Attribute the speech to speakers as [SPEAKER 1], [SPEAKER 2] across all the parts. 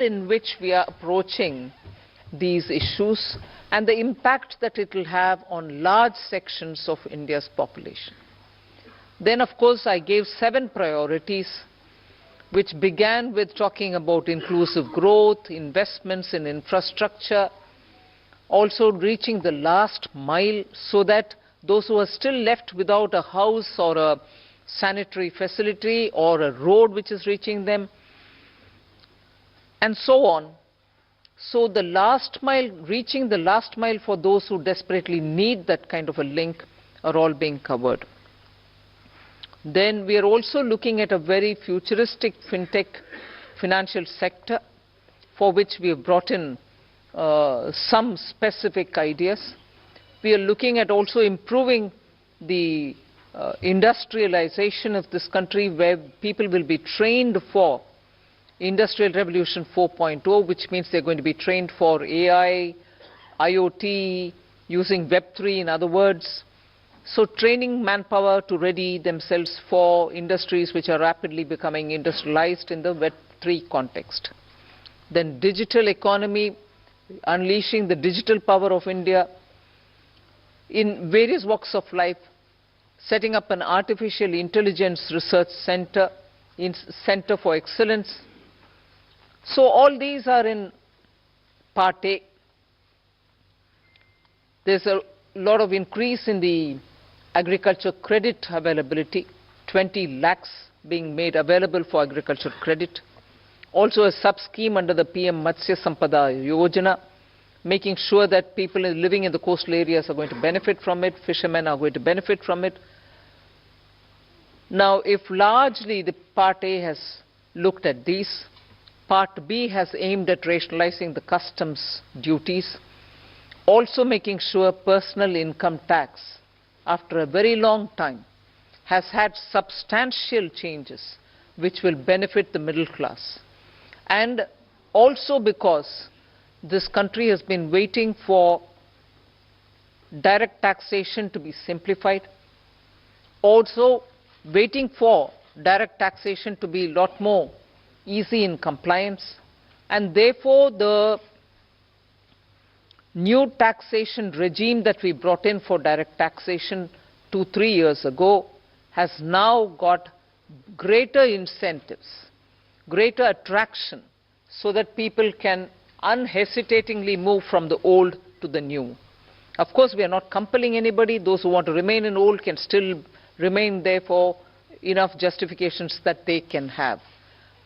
[SPEAKER 1] in which we are approaching these issues and the impact that it will have on large sections of India's population. Then, of course, I gave 7 priorities, which began with talking about inclusive growth, investments in infrastructure, also reaching the last mile so that those who are still left without a house or a sanitary facility or a road which is reaching them, and so on. So the last mile, reaching the last mile for those who desperately need that kind of a link are all being covered. Then we are also looking at a very futuristic fintech financial sector for which we have brought in some specific ideas. We are looking at also improving the industrialization of this country, where people will be trained for Industrial Revolution 4.0, which means they're going to be trained for AI, IoT, using Web3 in other words. So training manpower to ready themselves for industries which are rapidly becoming industrialized in the Web3 context. Then digital economy, unleashing the digital power of India in various walks of life, setting up an artificial intelligence research center, Center for Excellence. So all these are in Part A. There's a lot of increase in the agriculture credit availability, 20 lakhs being made available for agriculture credit. Also a sub-scheme under the PM Matsya Sampada Yojana, making sure that people living in the coastal areas are going to benefit from it, fishermen are going to benefit from it. Now, if largely the Part A has looked at these, Part B has aimed at rationalizing the customs duties, also making sure personal income tax, after a very long time, has had substantial changes which will benefit the middle class. And also because this country has been waiting for direct taxation to be simplified, also waiting for direct taxation to be a lot more easy in compliance, and therefore the new taxation regime that we brought in for direct taxation 2-3 years ago has now got greater incentives, greater attraction, so that people can unhesitatingly move from the old to the new. Of course, we are not compelling anybody. Those who want to remain in old can still remain there for enough justifications that they can have.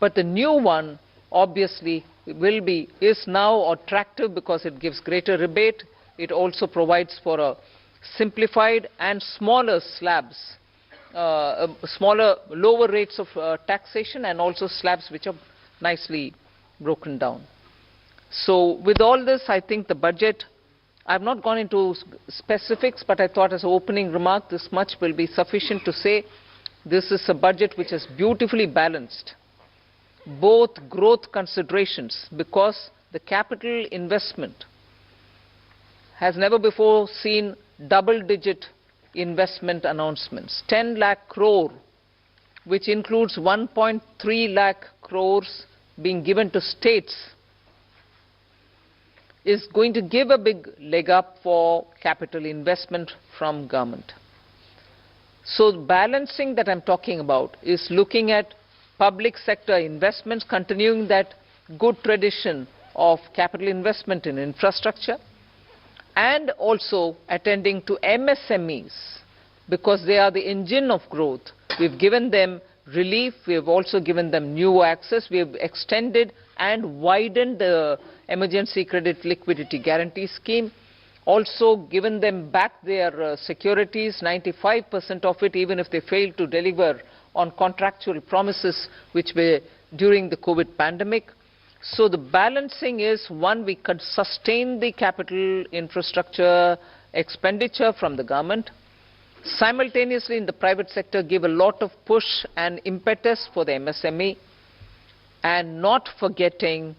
[SPEAKER 1] But the new one obviously is now attractive because it gives greater rebate. It also provides for a simplified and smaller slabs, lower rates of taxation, and also slabs which are nicely broken down. So with all this, I think the budget, I've not gone into specifics, but I thought as an opening remark, this much will be sufficient to say this is a budget which is beautifully balanced. Both growth considerations, because the capital investment has never before seen double-digit investment announcements. 10 lakh crore, which includes 1.3 lakh crores being given to states, is going to give a big leg up for capital investment from government. So the balancing that I'm talking about is looking at public sector investments, continuing that good tradition of capital investment in infrastructure, and also attending to MSMEs, because they are the engine of growth. We've given them relief, we have also given them new access, we have extended and widened the emergency credit liquidity guarantee scheme, also given them back their securities, 95% of it, even if they fail to deliver on contractual promises which were during the COVID pandemic. So the balancing is, one, we could sustain the capital infrastructure expenditure from the government, simultaneously in the private sector give a lot of push and impetus for the MSME, and not forgetting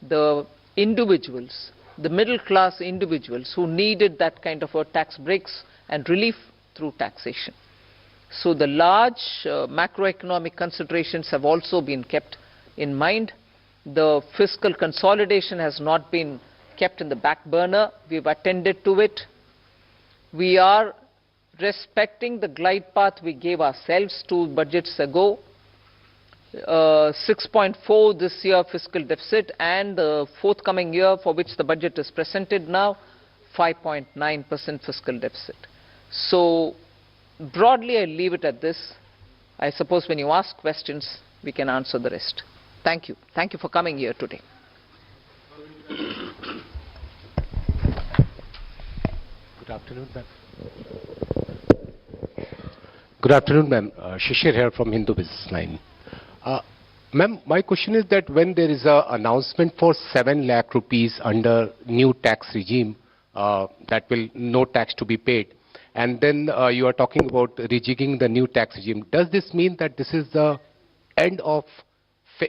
[SPEAKER 1] the individuals, the middle class individuals who needed that kind of a tax breaks and relief through taxation. So the large macroeconomic considerations have also been kept in mind, The fiscal consolidation has not been kept in the back burner. We've attended to it. We are respecting the glide path we gave ourselves 2 budgets ago. 6.4 this year fiscal deficit, and the forthcoming year for which the budget is presented now, 5.9% fiscal deficit. So broadly, I leave it at this. I suppose when you ask questions, we can answer the rest. Thank you. Thank you for coming here today.
[SPEAKER 2] Good afternoon, ma'am. Good afternoon, ma'am. Shishir here from Hindu Business Line. Ma'am, my question is that when there is an announcement for 7 lakh rupees under new tax regime, that will no tax to be paid, and then you are talking about rejigging the new tax regime, does this mean that this is the end of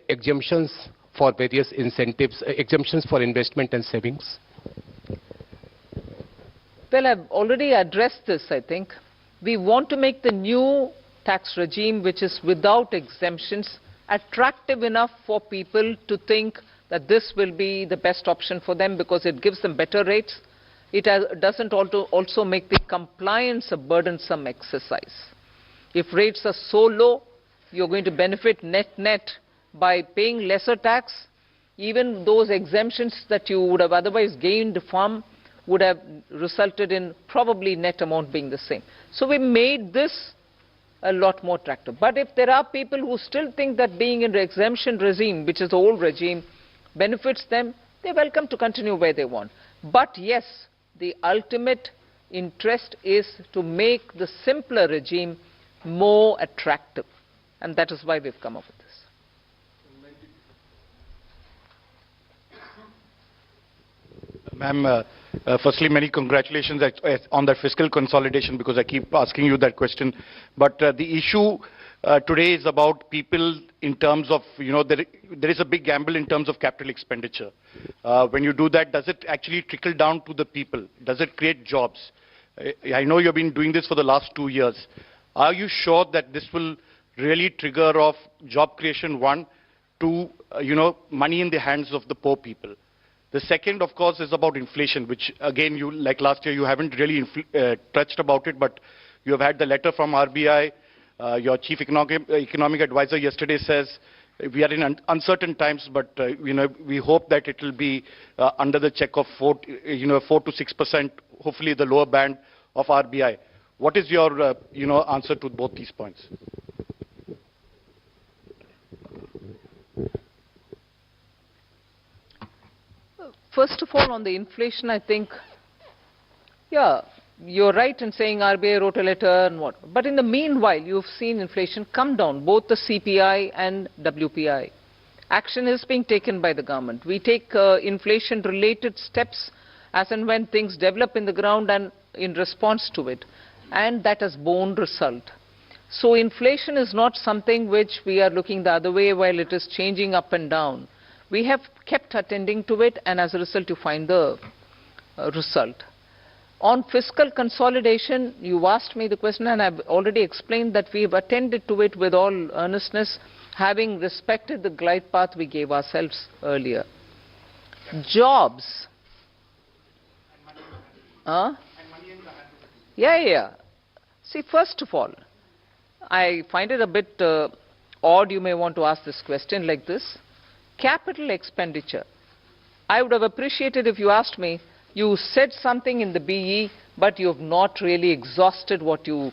[SPEAKER 2] exemptions for various incentives, exemptions for investment and savings?
[SPEAKER 1] Well, I've already addressed this, I think. We want to make the new tax regime, which is without exemptions, attractive enough for people to think that this will be the best option for them because it gives them better rates. It doesn't also make the compliance a burdensome exercise. If rates are so low, you're going to benefit net by paying lesser tax. Even those exemptions that you would have otherwise gained from would have resulted in probably net amount being the same. So we made this a lot more attractive. But if there are people who still think that being in the exemption regime, which is the old regime, benefits them, they're welcome to continue where they want. But yes, the ultimate interest is to make the simpler regime more attractive. And that is why we've come up with this.
[SPEAKER 3] Ma'am, firstly, many congratulations on that fiscal consolidation, because I keep asking you that question. But the issue today is about people in terms of, there is a big gamble in terms of capital expenditure. When you do that, does it actually trickle down to the people? Does it create jobs? I know you've been doing this for the last 2 years. Are you sure that this will really trigger off job creation, one, to, money in the hands of the poor people? The second, of course, is about inflation, which, again, like last year, you haven't really touched about it, but you have had the letter from RBI. Your chief economic advisor yesterday says we are in uncertain times, but we hope that it will be under the check of 4 to 6%, hopefully the lower band of RBI. What is your answer to both these points?
[SPEAKER 1] First of all, on the inflation, I think, yeah, you're right in saying RBI wrote a letter and what. But in the meanwhile, you've seen inflation come down, both the CPI and WPI. Action is being taken by the government. We take inflation-related steps as and when things develop in the ground and in response to it. And that has borne result. So inflation is not something which we are looking the other way while it is changing up and down. We have kept attending to it, and as a result, you find the result. On fiscal consolidation, you asked me the question, and I've already explained that we have attended to it with all earnestness, having respected the glide path we gave ourselves earlier. Jobs. Yeah. See, first of all, I find it a bit odd you may want to ask this question like this. Capital expenditure. I would have appreciated if you asked me, you said something in the BE, but you have not really exhausted what you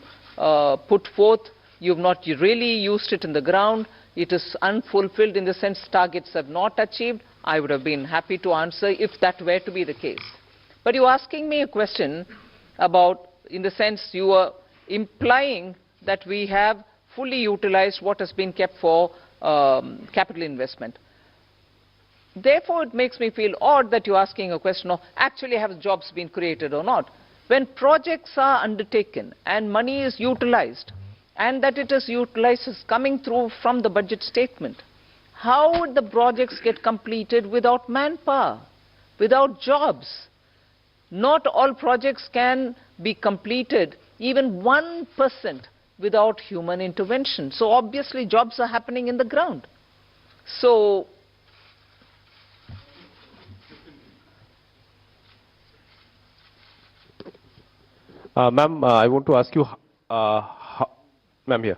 [SPEAKER 1] put forth. You have not really used it in the ground. It is unfulfilled in the sense targets are not achieved. I would have been happy to answer if that were to be the case. But you're asking me a question about, in the sense you are implying that we have fully utilized what has been kept for capital investment. Therefore, it makes me feel odd that you're asking a question of actually have jobs been created or not. When projects are undertaken and money is utilized, and that it is utilized is coming through from the budget statement, how would the projects get completed without manpower, without jobs? Not all projects can be completed, even 1%, without human intervention. So obviously jobs are happening in the ground. So
[SPEAKER 4] Ma'am, I want to ask you, ma'am here.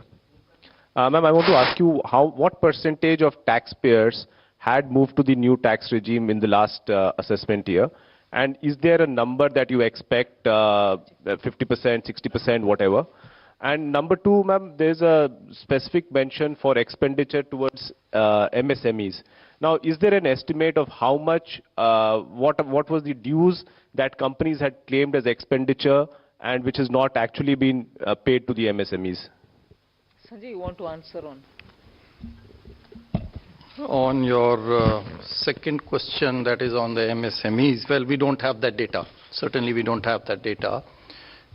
[SPEAKER 4] Ma'am, I want to ask you what percentage of taxpayers had moved to the new tax regime in the last assessment year? And is there a number that you expect, 50%, 60%, whatever? And number two, ma'am, there's a specific mention for expenditure towards MSMEs. Now, is there an estimate of how much, what was the dues that companies had claimed as expenditure and which has not actually been paid to the MSMEs?
[SPEAKER 1] Sanjay, you want to answer on?
[SPEAKER 3] On your second question, that is on the MSMEs, well, we don't have that data. Certainly, we don't have that data.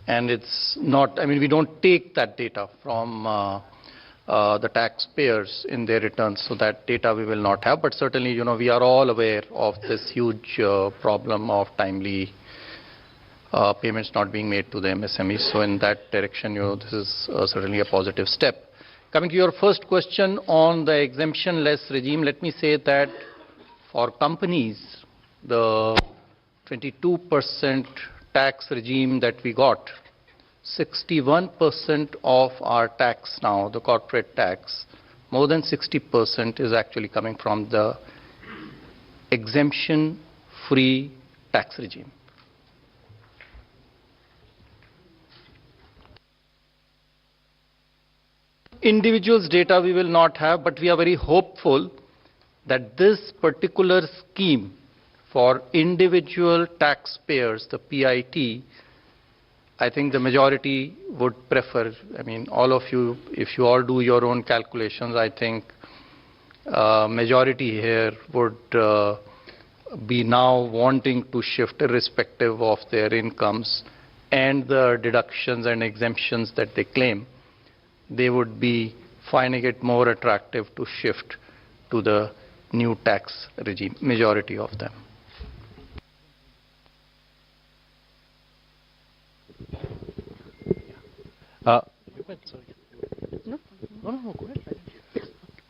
[SPEAKER 3] And it's not, I mean, we don't take that data from the taxpayers in their returns, so that data we will not have. But certainly, you know, we are all aware of this huge problem of timely payments not being made to the MSMEs. So in that direction, you know, this is certainly a positive step. Coming to your first question on the exemption-less regime, let me say that for companies, the 22% tax regime that we got, 61% of our tax now, the corporate tax, more than 60% is actually coming from the exemption-free tax regime. Individuals' data we will not have, but we are very hopeful that this particular scheme for individual taxpayers, the PIT, I think the majority would prefer. I mean, all of you, if you all do your own calculations, I think majority here would be now wanting to shift irrespective of their incomes and the deductions and exemptions that they claim. They would be finding it more attractive to shift to the new tax regime, majority of them.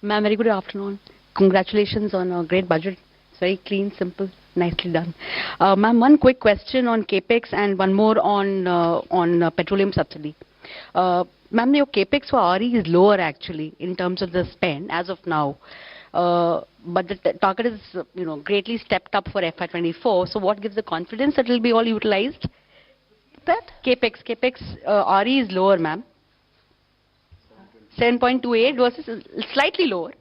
[SPEAKER 5] Ma'am, very good afternoon. Congratulations on a great budget. It's very clean, simple, nicely done. Ma'am, one quick question on Capex and one more on petroleum subsidy. Ma'am, your Capex for RE is lower actually in terms of the spend as of now. But the target is, you know, greatly stepped up for FY24. So what gives the confidence that it will be all utilized? That Capex RE is lower, ma'am. 7.28 versus slightly lower.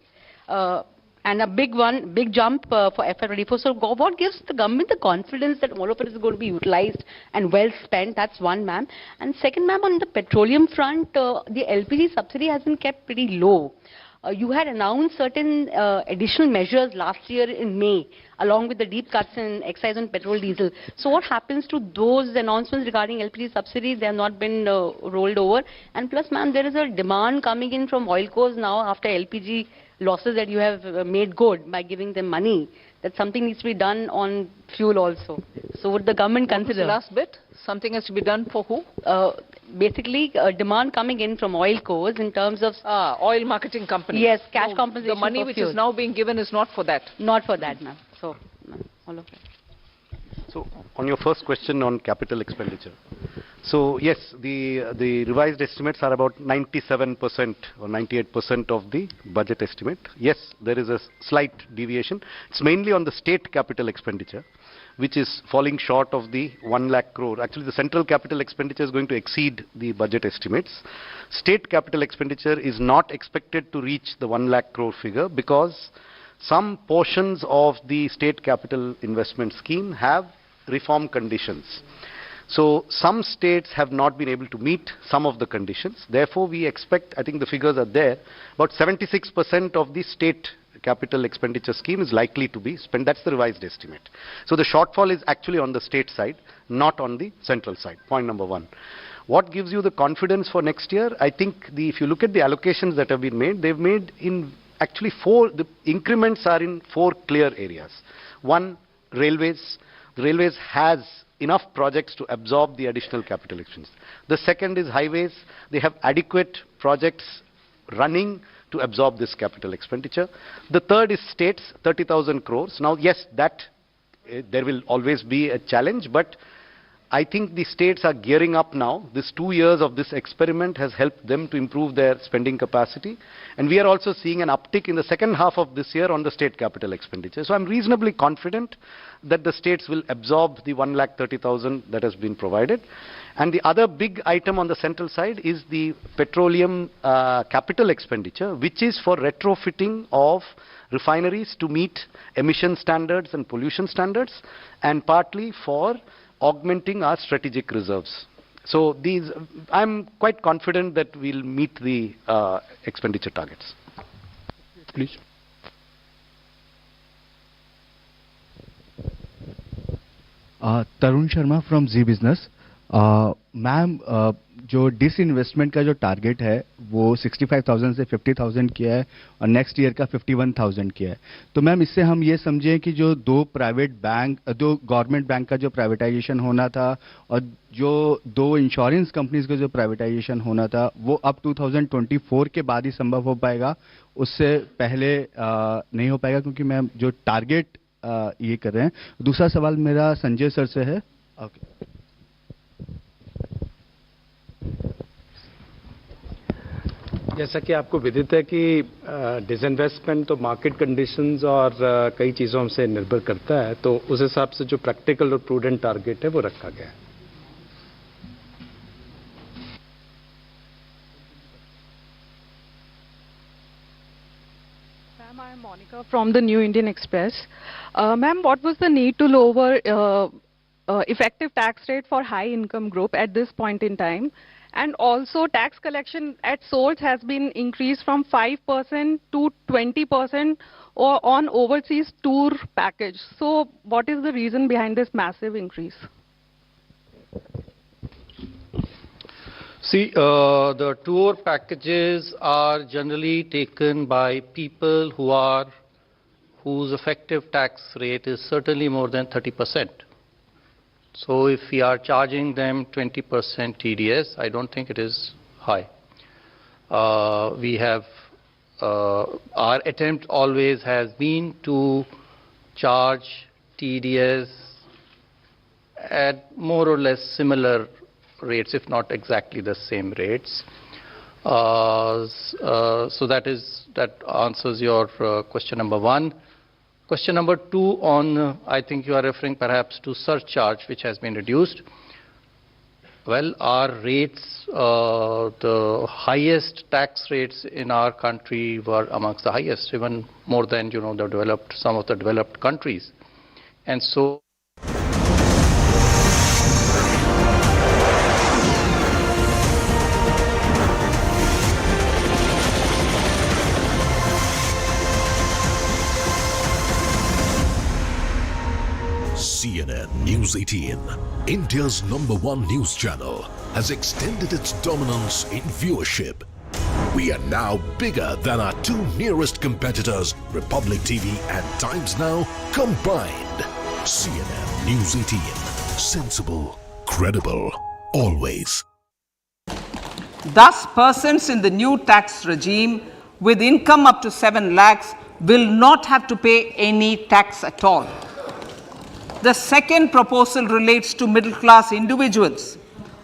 [SPEAKER 5] And a big jump for FY24. So what gives the government the confidence that all of it is going to be utilized and well spent? That's one, ma'am. And second, ma'am, on the petroleum front, the LPG subsidy has been kept pretty low. You had announced certain additional measures last year in May, along with the deep cuts in excise on petrol, diesel. So what happens to those announcements regarding LPG subsidies? They have not been rolled over. And plus, ma'am, there is a demand coming in from oil cores now after LPG losses that you have made good by giving them money, that something needs to be done on fuel also. So would the government consider?
[SPEAKER 1] The last bit, something has to be done for who?
[SPEAKER 5] Basically, demand coming in from oil cores in terms of...
[SPEAKER 1] oil marketing companies.
[SPEAKER 5] Yes, cash compensation.
[SPEAKER 1] The money which is now being given is not for that.
[SPEAKER 5] Not for that, ma'am. So, all of it.
[SPEAKER 6] So, on your first question on capital expenditure. So, yes, the revised estimates are about 97% or 98% of the budget estimate. Yes, there is a slight deviation. It's mainly on the state capital expenditure, which is falling short of the 1 lakh crore. Actually, the central capital expenditure is going to exceed the budget estimates. State capital expenditure is not expected to reach the 1 lakh crore figure because some portions of the state capital investment scheme have reform conditions. So some states have not been able to meet some of the conditions. Therefore, we expect, I think the figures are there, about 76% of the state capital expenditure scheme is likely to be spent. That's the revised estimate. So the shortfall is actually on the state side, not on the central side. Point number one. What gives you the confidence for next year? I think if you look at the allocations that have been made, they've made in actually the increments are in 4 clear areas. One, railways. The railways has enough projects to absorb the additional capital expenditure. The second is highways. They have adequate projects running to absorb this capital expenditure. The third is states, 30,000 crores. Now, yes, that there will always be a challenge, but I think the states are gearing up now. This 2 years of this experiment has helped them to improve their spending capacity. And we are also seeing an uptick in the second half of this year on the state capital expenditure. So I'm reasonably confident that the states will absorb the 1,30,000 that has been provided. And the other big item on the central side is the petroleum capital expenditure, which is for retrofitting of refineries to meet emission standards and pollution standards, and partly for augmenting our strategic reserves. So I'm quite confident that we'll meet the expenditure targets.
[SPEAKER 3] Please.
[SPEAKER 7] Tarun Sharma from Z Business. Ma'am जो disinvestment का जो target है वो 65,000 से 50,000 किया है और next year का 51,000 किया है. तो मैम इससे हम ये समझें कि जो दो गवर्नमेंट बैंक का जो प्राइवेटाइजेशन होना था और जो 2 इंश्योरेंस कंपनीज का जो प्राइवेटाइजेशन होना था वो अब 2024 के बाद ही संभव हो पाएगा, उससे पहले नहीं हो पाएगा, क्योंकि मैम जो टारगेट ये कर रहे हैं. दूसरा सवाल मेरा संजय सर से है.
[SPEAKER 8] जैसा कि आपको विदित है कि डिसइन्वेस्टमेंट तो मार्केट कंडीशंस और कई चीज़ों से निर्भर करता है, तो उस हिसाब से जो प्रैक्टिकल और प्रूडेंट टारगेट है वो रखा गया है.
[SPEAKER 9] Ma'am, I am Monica from the New Indian Express. Ma'am, what was the need to lower effective tax rate for high income group at this point in time? And also tax collection at source has been increased from 5% to 20% on overseas tour package. So what is the reason behind this massive increase?
[SPEAKER 10] See, the tour packages are generally taken by people whose effective tax rate is certainly more than 30%. So if we are charging them 20% TDS, I don't think it is high. We have, our attempt always has been to charge TDS at more or less similar rates, if not exactly the same rates. So that answers your question number 1. Question number 2 on, I think you are referring perhaps to surcharge, which has been reduced. Well, our rates, the highest tax rates in our country were amongst the highest, even more than, you know, some of the developed countries. And so
[SPEAKER 11] CNN News 18, India's #1 news channel, has extended its dominance in viewership. We are now bigger than our 2 nearest competitors, Republic TV and Times Now combined. CNN News 18, sensible, credible, always.
[SPEAKER 12] Thus, persons in the new tax regime with income up to 7 lakhs will not have to pay any tax at all. The second proposal relates to middle-class individuals.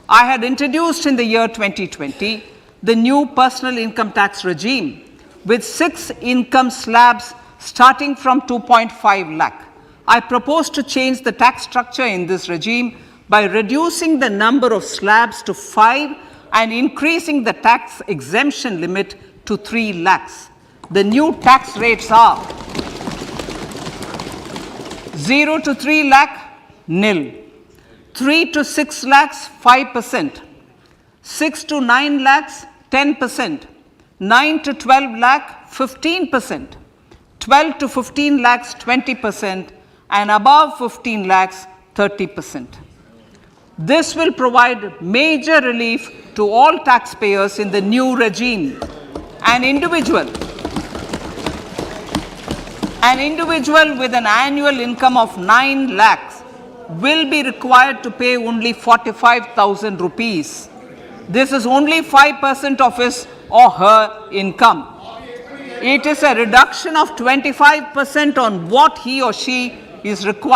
[SPEAKER 12] I had introduced in the year 2020 the new personal income tax regime with 6 income slabs starting from 2.5 lakh. I propose to change the tax structure in this regime by reducing the number of slabs to 5 and increasing the tax exemption limit to 3 lakhs. The new tax rates are 0 to 3 lakh, nil. 3 to 6 lakhs, 5%. 6 to 9 lakhs, 10%. 9 to 12 lakh, 15%. 12 to 15 lakhs, 20%. And above 15 lakhs, 30%. This will provide major relief to all taxpayers in the new regime. An individual with an annual income of 9 lakhs will be required to pay only 45,000 rupees. This is only 5% of his or her income. It is a reduction of 25% on what he or she is required